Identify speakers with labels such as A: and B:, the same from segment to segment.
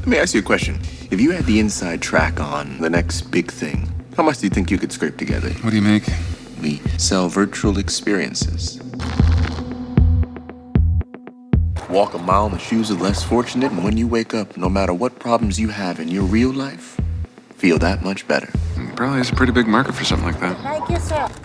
A: Let me ask you a question. If you had the inside track on the next big thing, how much do you think you could scrape together?
B: What do you make?
A: We sell virtual experiences. Walk a mile in the shoes of the less fortunate, and when you wake up, no matter what problems you have in your real life, feel that much better.
B: Probably is a pretty big market for something like that.
C: Like yourself.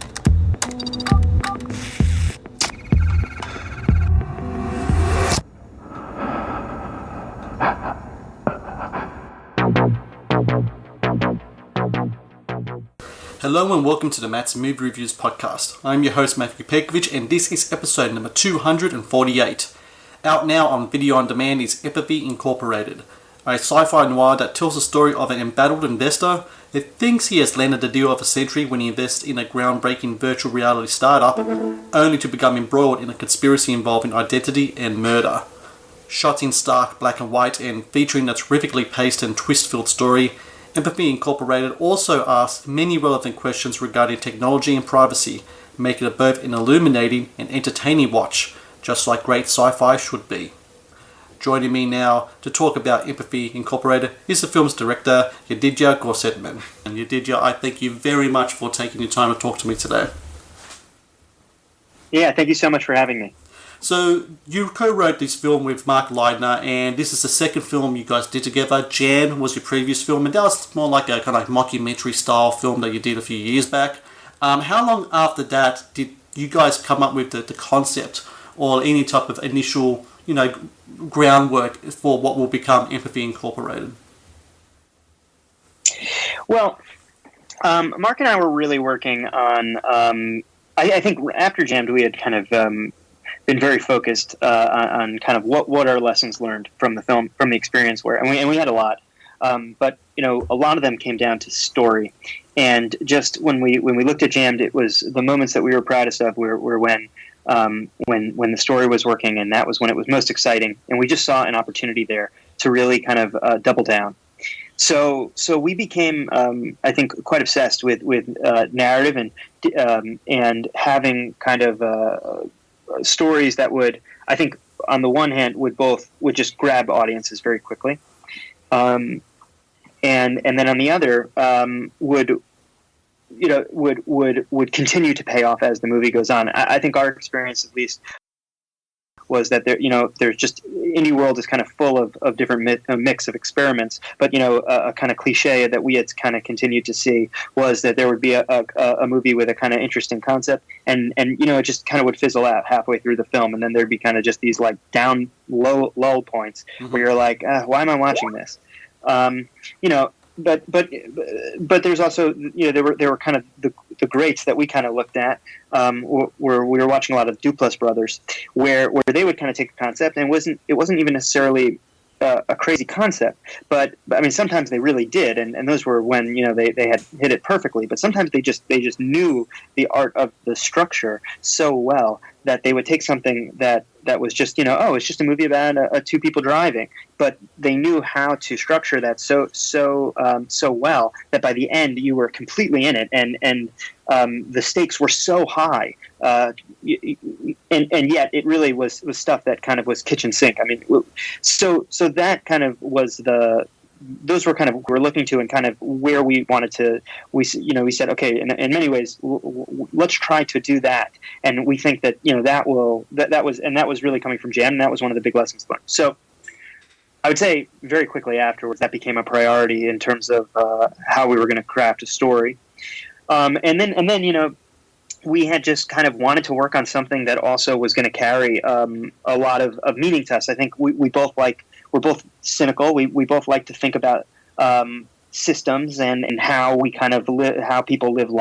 D: Hello and welcome to the Matt's Movie Reviews podcast. I'm your host Matthew Pejkovic and this is episode number 248. Out now on video on demand is Empathy Incorporated, a sci-fi noir that tells the story of an embattled investor that thinks he has landed the deal of the century when he invests in a groundbreaking virtual reality startup, only to become embroiled in a conspiracy involving identity and murder. Shot in stark black and white and featuring a terrifically paced and twist-filled story, Empathy Incorporated also asks many relevant questions regarding technology and privacy, making it both an illuminating and entertaining watch, just like great sci-fi should be. Joining me now to talk about Empathy Incorporated is the film's director, Yedidya Gorsetman. And Yedidya, I thank you very much for taking your time to talk to me today.
E: Yeah, thank you so much for having me.
D: So, you co-wrote this film with Mark Leidner, and this is the second film you guys did together. Jan was your previous film, and that was more like a kind of mockumentary style film that you did a few years back. How long after that did you guys come up with the concept or any type of initial, groundwork for what will become Empathy Incorporated?
E: Well, Mark and I were really working on, I think after Jammed we had kind of been very focused on kind of what our lessons learned from the film, from the experience were, and we had a lot, but a lot of them came down to story, and just when we looked at Jammed, it was the moments that we were proudest of were when the story was working, and that was when it was most exciting, and we just saw an opportunity there to really kind of double down. So we became, I think, quite obsessed with narrative and having kind of stories that would, I think, on the one hand, would just grab audiences very quickly, and then on the other, would continue to pay off as the movie goes on. I think our experience, at least, was that there's just indie world is kind of full of different mix of experiments, but a kind of cliche that we had kind of continued to see was that there would be a movie with a kind of interesting concept, and it just kind of would fizzle out halfway through the film, and then there'd be kind of just these like down lull points where you're like, why am I watching this? But there's also there were kind of the greats that we kind of looked at, where we were watching a lot of Duplass brothers, where they would kind of take a concept, and it wasn't even necessarily a crazy concept, but I mean sometimes they really did, and those were when they had hit it perfectly. But sometimes they just knew the art of the structure so well that they would take something that was just it's just a movie about two people driving, but they knew how to structure that so well that by the end you were completely in it, and the stakes were so high, and yet it really was stuff that kind of was kitchen sink. I mean, so that kind of was those were kind of we're looking to, and kind of where we wanted to. We said, okay, in many ways, let's try to do that, and we think that that was really coming from Jam, and that was one of the big lessons learned. So I would say very quickly afterwards that became a priority in terms of how we were going to craft a story, and then we had just kind of wanted to work on something that also was going to carry a lot of meaning to us. I think we're both cynical. We both like to think about systems and how we kind of how people live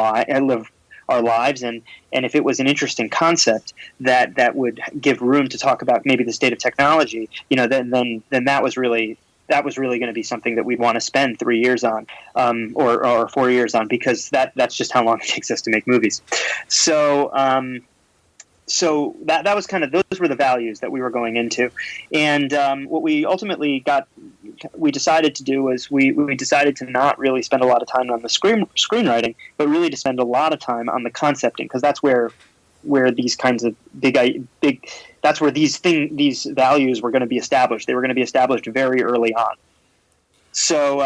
E: our lives, and if it was an interesting concept that would give room to talk about maybe the state of technology, then that was really going to be something that we'd want to spend 3 years on, or 4 years on, because that's just how long it takes us to make movies. So that was kind of, those were the values that we were going into, and what we ultimately decided to do was we decided to not really spend a lot of time on the screenwriting, but really to spend a lot of time on the concepting, because that's where these kinds of big that's where these values were going to be established. They were going to be established very early on. So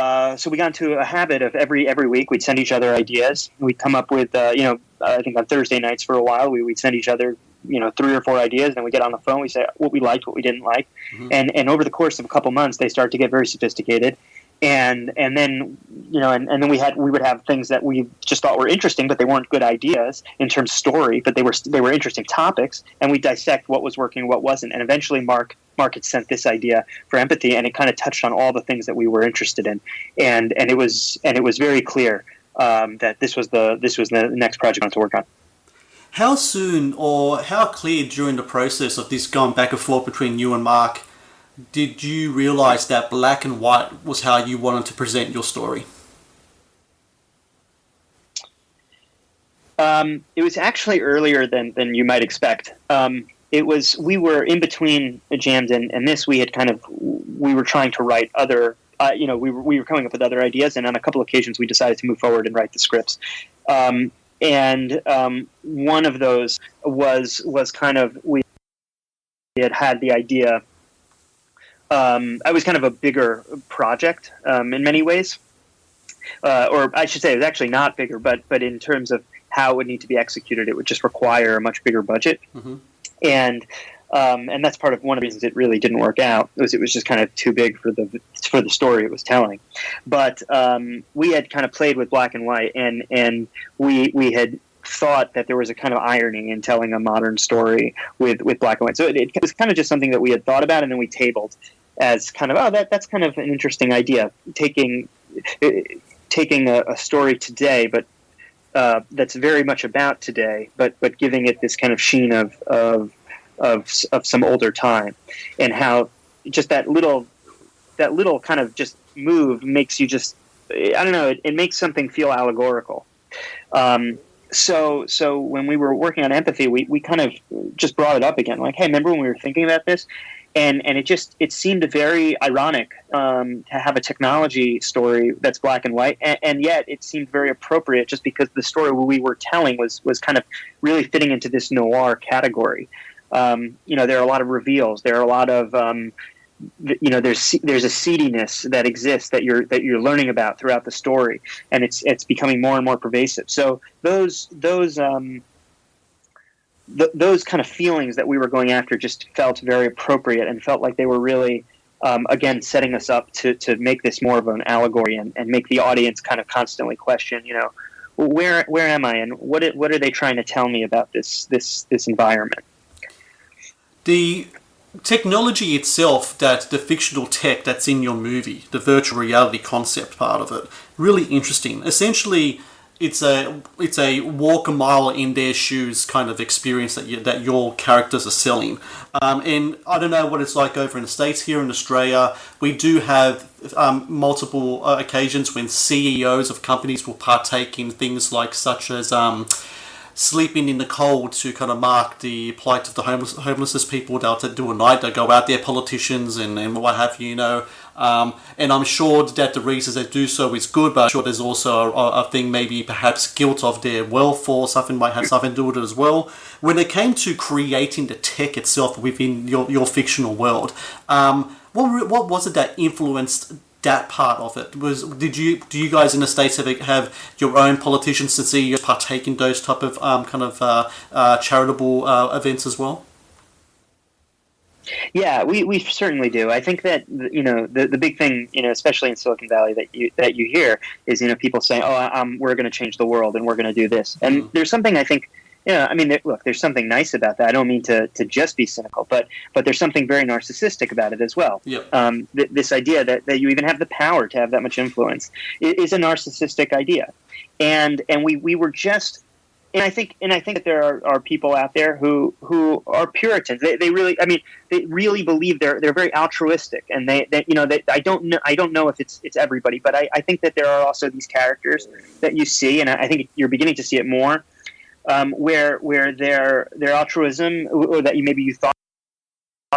E: we got into a habit of every week we'd send each other ideas. We'd come up with, I think on Thursday nights for a while, we'd send each other, 3 or 4 ideas. Then we get on the phone, we say what we liked, what we didn't like. And over the course of a couple months, they start to get very sophisticated. And then we would have things that we just thought were interesting, but they weren't good ideas in terms of story, but they were interesting topics, and we dissect what was working, what wasn't. And eventually Mark had sent this idea for empathy, and it kind of touched on all the things that we were interested in, and it was very clear that this was the next project I wanted to work on.
D: How soon or how clear during the process of this going back and forth between you and Mark did you realize that black and white was how you wanted to present your story?
E: It was actually earlier than you might expect. We were in between Jammed and this. We were trying to write other. We were coming up with other ideas, and on a couple of occasions we decided to move forward and write the scripts. And one of those was kind of we had the idea. I was kind of a bigger project in many ways, or I should say it was actually not bigger, but in terms of how it would need to be executed, it would just require a much bigger budget. Mm-hmm. And that's part of one of the reasons it really didn't work out. It was just kind of too big for the story it was telling. But we had kind of played with black and white, and we had thought that there was a kind of irony in telling a modern story with black and white. So it was kind of just something that we had thought about, and then we tabled as kind of, that's kind of an interesting idea, taking a story today, but that's very much about today, but giving it this kind of sheen of some older time, and how just that little kind of just move makes you just, I don't know, it makes something feel allegorical. So when we were working on empathy, we kind of just brought it up again, like, hey, remember when we were thinking about this? And it seemed very ironic to have a technology story that's black and white, and yet it seemed very appropriate just because the story we were telling was kind of really fitting into this noir category. There are a lot of reveals. There are a lot of there's a seediness that exists that you're learning about throughout the story, and it's becoming more and more pervasive. So those kind of feelings that we were going after just felt very appropriate, and felt like they were really, again, setting us up to make this more of an allegory, and make the audience kind of constantly question, where am I, and what are they trying to tell me about this environment?
D: The technology itself, that the fictional tech that's in your movie, the virtual reality concept part of it, really interesting. Essentially, it's a walk a mile in their shoes kind of experience that your characters are selling. And I don't know what it's like over in the States. Here in Australia, we do have multiple occasions when CEOs of companies will partake in things like such as sleeping in the cold to kind of mark the plight of the homeless people. They'll do a night, they'll go out there, politicians and what have you, and I'm sure that the reasons they do so is good, but I'm sure there's also a thing, maybe perhaps guilt of their wealth or something might have something to do with it as well. When it came to creating the tech itself within your fictional world, what was it that influenced that part of it? Do you guys in the States have your own politicians to see you partake in those type of charitable events as well?
E: Yeah, we certainly do. I think that the big thing, especially in Silicon Valley, that you hear is people say, we're going to change the world and we're going to do this, and there's something, I think. Look, there's something nice about that. I don't mean to just be cynical, but there's something very narcissistic about it as well. Yep. This idea that you even have the power to have that much influence is a narcissistic idea, and we were just, and I think that there are people out there who are Puritans. They really believe they're very altruistic, and they I don't know if it's everybody, but I think that there are also these characters that you see, and I think you're beginning to see it more. Where their altruism, or that you thought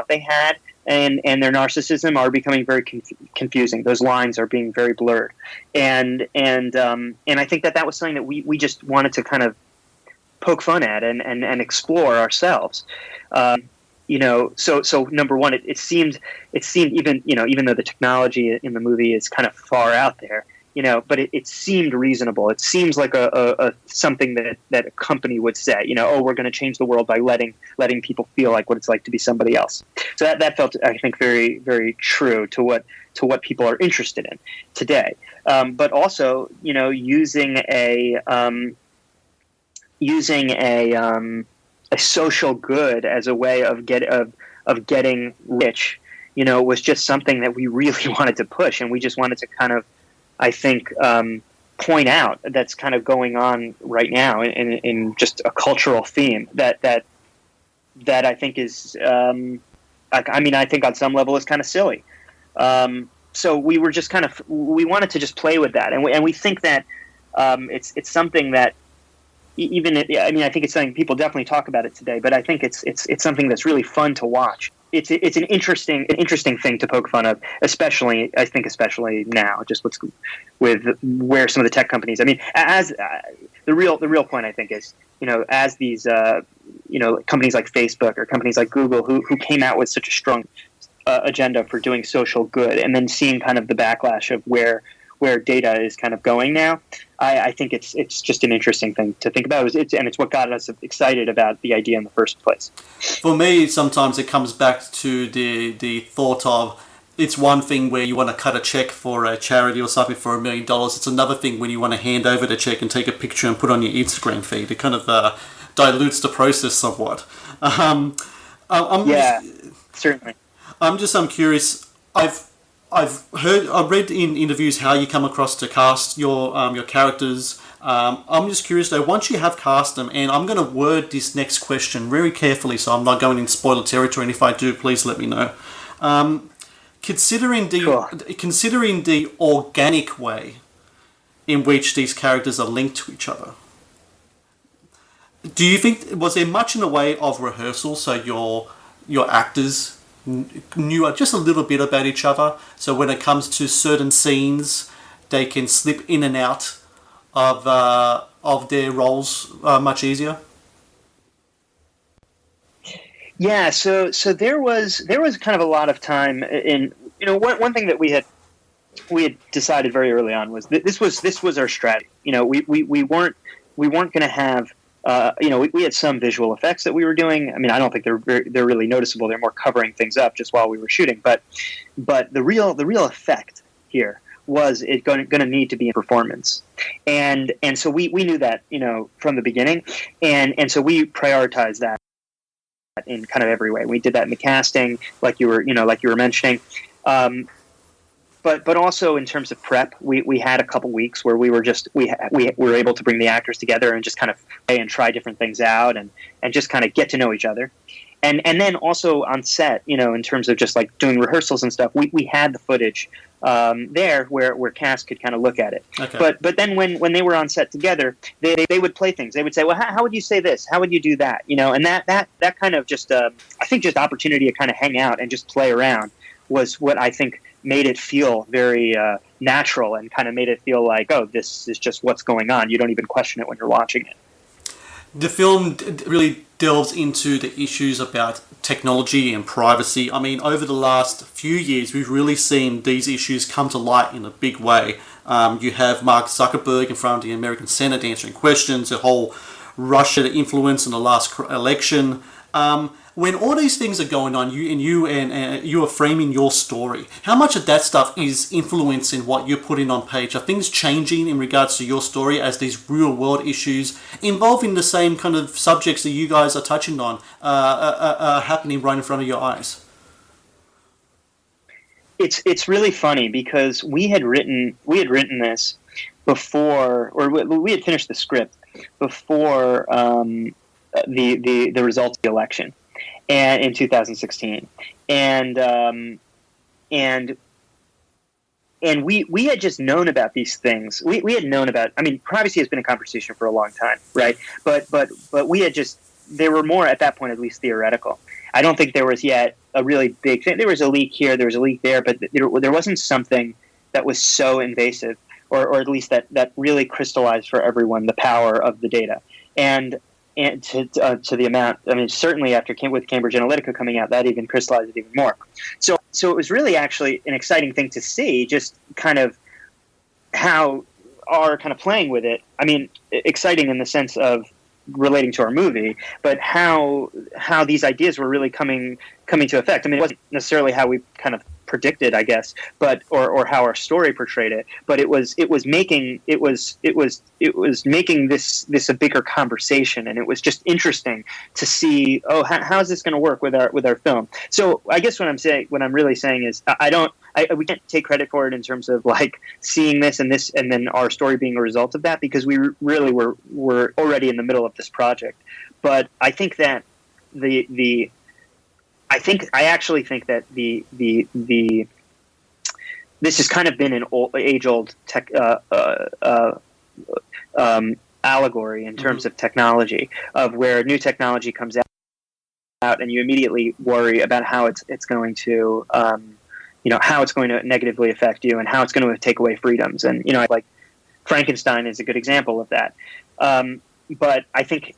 E: they had, and their narcissism are becoming very confusing. Those lines are being very blurred, and I think that was something that we just wanted to kind of poke fun at and explore ourselves. so number one, it seemed even even though the technology in the movie is kind of far out there, but it seemed reasonable. It seems like a something that a company would say, oh, we're going to change the world by letting people feel like what it's like to be somebody else. So that felt, I think, very, very true to what people are interested in today. But also, using a social good as a way of getting rich, was just something that we really wanted to push, and we just wanted to kind of, I think, point out that's kind of going on right now in just a cultural theme that I think is, I think on some level is kind of silly. So we were just we wanted to just play with that, and we think that it's something that I think it's something people definitely talk about it today, but I think it's something that's really fun to watch. It's an interesting thing to poke fun of, especially now, just with where some of the tech companies. I mean, as the real point, I think, is as these companies like Facebook or companies like Google who came out with such a strong agenda for doing social good, and then seeing kind of the backlash of where data is kind of going now, I think it's just an interesting thing to think about. And it's what got us excited about the idea in the first place.
D: For me, sometimes it comes back to the thought of, it's one thing where you want to cut a check for a charity or something for $1 million. It's another thing when you want to hand over the check and take a picture and put on your Instagram feed. It kind of dilutes the process somewhat.
E: Certainly.
D: I'm curious. I've read in interviews how you come across to cast your characters. I'm just curious though, once you have cast them, and I'm going to word this next question very carefully so I'm not going in spoiler territory, and if I do, please let me know. Considering the organic way in which these characters are linked to each other, do you think, was there much in the way of rehearsal so your actors knew just a little bit about each other, so when it comes to certain scenes they can slip in and out of their roles much easier?
E: Yeah, so there was kind of a lot of time in one thing that we had decided very early on was that this was our strategy. We weren't going to have we had some visual effects that we were doing. I mean, I don't think they're really noticeable. They're more covering things up just while we were shooting. But the real effect here was it going to need to be in performance, and so we knew that from the beginning, and so we prioritized that in kind of every way. We did that in the casting, like you were mentioning. But also in terms of prep, we had a couple weeks where we were able to bring the actors together and just kind of play and try different things out and just kind of get to know each other. And then also on set, in terms of just like doing rehearsals and stuff, we had the footage there where cast could kind of look at it.
D: Okay.
E: But then when they were on set together, they would play things. They would say, well, how would you say this? How would you do that? And that kind of just I think just opportunity to kind of hang out and just play around was what I think made it feel very natural, and kind of made it feel like, oh, this is just what's going on. You don't even question it when you're watching it.
D: The film really delves into the issues about technology and privacy. I mean, over the last few years, we've really seen these issues come to light in a big way. You have Mark Zuckerberg in front of the American Senate answering questions, the whole Russia influence in the last election. When all these things are going on, you are framing your story. How much of that stuff is influencing what you're putting on page? Are things changing in regards to your story as these real world issues involving the same kind of subjects that you guys are touching on are happening right in front of your eyes?
E: It's really funny because we had written this before, or we had finished the script before the results of the election. And in 2016, and we had just known about these things. We had known about. I mean, privacy has been a conversation for a long time, right? But we had just, they were more at that point at least theoretical. I don't think there was yet a really big thing. There was a leak here, there was a leak there, but there wasn't something that was so invasive, or at least that really crystallized for everyone the power of the data. And and to the amount. I mean, certainly with Cambridge Analytica coming out, that even crystallized it even more. So it was really actually an exciting thing to see, just kind of how are kind of playing with it. I mean, exciting in the sense of relating to our movie, but how these ideas were really coming to effect. I mean, it wasn't necessarily how we kind of predicted, I guess, but or how our story portrayed it, but it was making this a bigger conversation, and it was just interesting to see, how is this going to work with our film. So I guess what I'm really saying is we can't take credit for it in terms of like seeing this and then our story being a result of that, because we really were already in the middle of this project. But I think that I actually think that this has kind of been an age-old tech allegory in terms of technology, of where new technology comes out and you immediately worry about how it's going to how it's going to negatively affect you and how it's going to take away freedoms. And like Frankenstein is a good example of that. But I think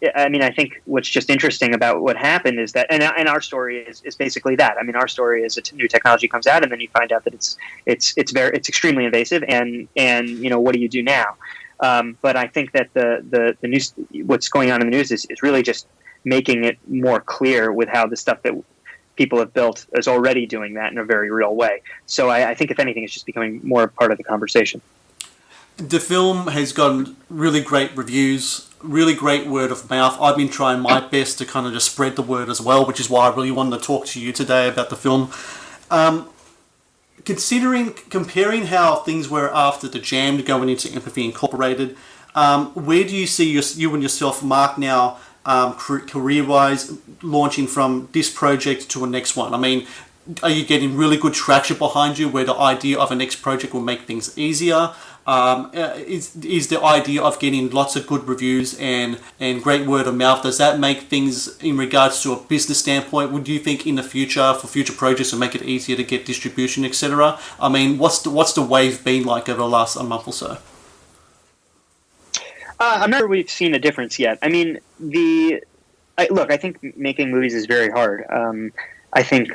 E: what's just interesting about what happened is that, and our story is basically that. I mean, our story is new technology comes out, and then you find out that it's extremely invasive, and what do you do now? But I think that the news, what's going on in the news, is really just making it more clear with how the stuff that people have built is already doing that in a very real way. So I think, if anything, it's just becoming more a part of the conversation.
D: The film has gotten really great reviews, really great word of mouth. I've been trying my best to kind of just spread the word as well, which is why I really wanted to talk to you today about the film. Comparing how things were after The Jam going into Empathy Incorporated, where do you see you and yourself, Mark, now career-wise, launching from this project to a next one? I mean, are you getting really good traction behind you where the idea of a next project will make things easier? Is the idea of getting lots of good reviews and great word of mouth, does that make things in regards to a business standpoint? Would you think in the future, for future projects, will make it easier to get distribution, etc.? I mean, what's the wave been like over the last month or so?
E: I'm not sure we've seen a difference yet. I mean, I think making movies is very hard. I think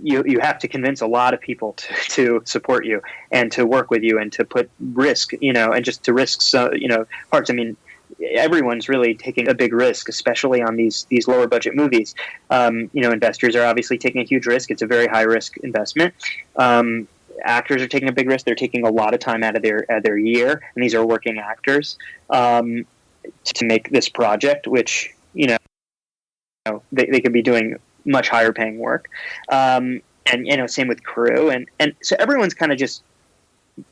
E: you have to convince a lot of people to support you and to work with you and to put risk, and just to risk parts. I mean, everyone's really taking a big risk, especially on these lower budget movies. Investors are obviously taking a huge risk. It's a very high risk investment. Actors are taking a big risk. They're taking a lot of time out of their year, and these are working actors to make this project, which they could be doing much higher paying work, and same with crew, and so everyone's kind of just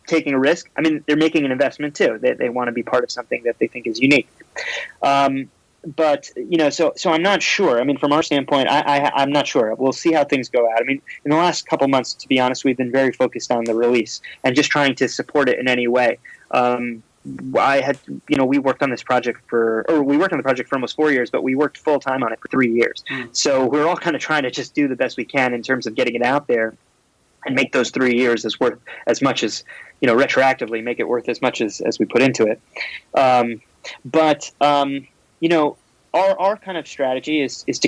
E: taking a risk. I mean, they're making an investment too. They want to be part of something that they think is unique. But so I'm not sure. I mean, from our standpoint, I'm not sure. We'll see how things go out. I mean, in the last couple months, to be honest, we've been very focused on the release and just trying to support it in any way. We worked on the project for almost 4 years, but we worked full time on it for 3 years. So we're all kind of trying to just do the best we can in terms of getting it out there and make those 3 years as worth as much as, retroactively make it worth as much as we put into it. Our kind of strategy is to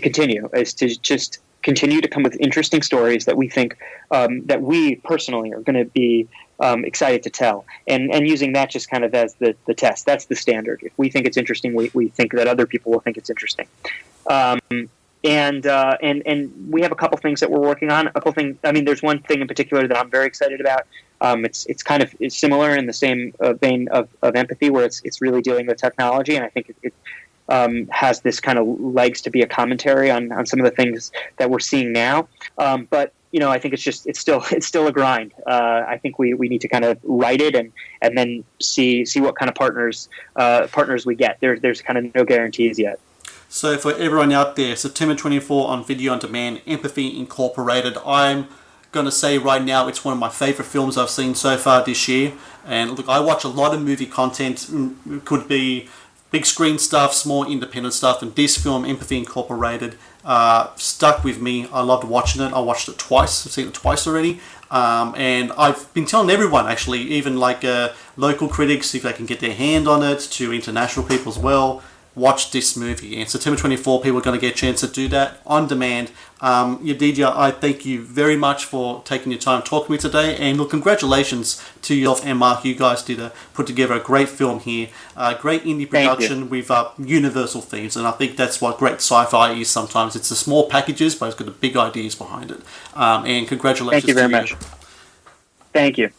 E: just continue to come with interesting stories that we think that we personally are going to be excited to tell, and using that just kind of as the test. That's the standard. If we think it's interesting, we think that other people will think it's interesting. And we have a couple things that we're working on. There's one thing in particular that I'm very excited about. It's similar in the same vein of Empathy, where it's really dealing with technology, and I think it has this kind of legs to be a commentary on some of the things that we're seeing now. But I think it's still a grind. I think we need to kind of write it and then see what kind of partners we get. There's kind of no guarantees yet.
D: So for everyone out there, September 24 on Video On Demand, Empathy Incorporated. I'm going to say right now it's one of my favourite films I've seen so far this year. And look, I watch a lot of movie content. It could be big screen stuff, small independent stuff, and this film, Empathy Incorporated, stuck with me. I loved watching it. I watched it twice. I've seen it twice already. And I've been telling everyone, actually, even like local critics, if they can get their hand on it, to international people as well. watch this movie. And September 24, people are going to get a chance to do that on demand. Yedidya, I thank you very much for taking your time talking to me today. And look, congratulations to yourself and Mark. You guys put together a great film here. Great indie production with universal themes. And I think that's what great sci-fi is sometimes. It's the small packages, but it's got the big ideas behind it. And congratulations
E: Thank you very much. Thank you.